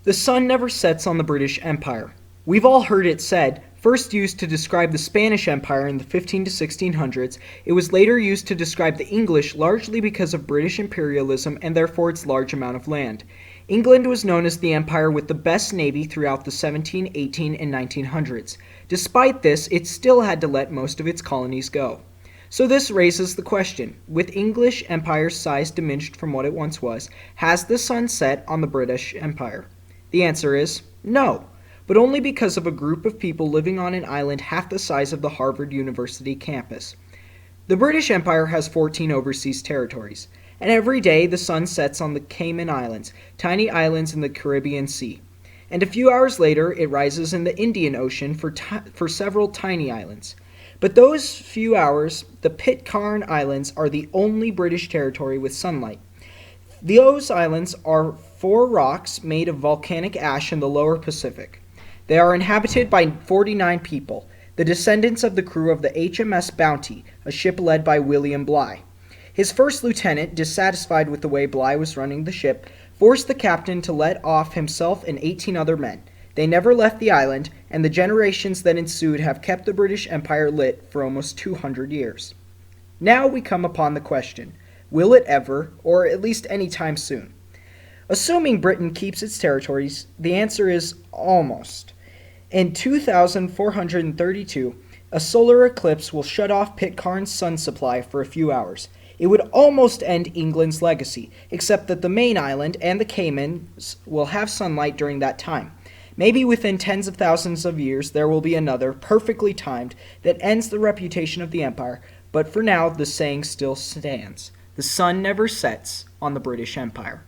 The sun never sets on the British Empire. We've all heard it said, first used to describe the Spanish Empire in the 15 to 1600s, it was later used to describe the English largely because of British imperialism and therefore its large amount of land. England was known as the empire with the best navy throughout the 17, 18, and 1900s. Despite this, it still had to let most of its colonies go. So this raises the question, with English empire's size diminished from what it once was, has the sun set on the British Empire? The answer is no, but only because of a group of people living on an island half the size of the Harvard University campus. The British Empire has 14 overseas territories, and every day the sun sets on the Cayman Islands, tiny islands in the Caribbean Sea. And a few hours later, it rises in the Indian Ocean for several tiny islands. But those few hours, the Pitcairn Islands are the only British territory with sunlight. Those islands are 4 rocks made of volcanic ash in the lower Pacific. They are inhabited by 49 people, the descendants of the crew of the HMS Bounty, a ship led by William Bligh. His first lieutenant, dissatisfied with the way Bligh was running the ship, forced the captain to let off himself and 18 other men. They never left the island, and the generations that ensued have kept the British Empire lit for almost 200 years. Now we come upon the question, will it ever, or at least any time soon? Assuming Britain keeps its territories, the answer is almost. In 2432, a solar eclipse will shut off Pitcairn's sun supply for a few hours. It would almost end England's legacy, except that the main island and the Caymans will have sunlight during that time. Maybe within tens of thousands of years there will be another, perfectly timed, that ends the reputation of the empire, but for now the saying still stands. The sun never sets on the British Empire.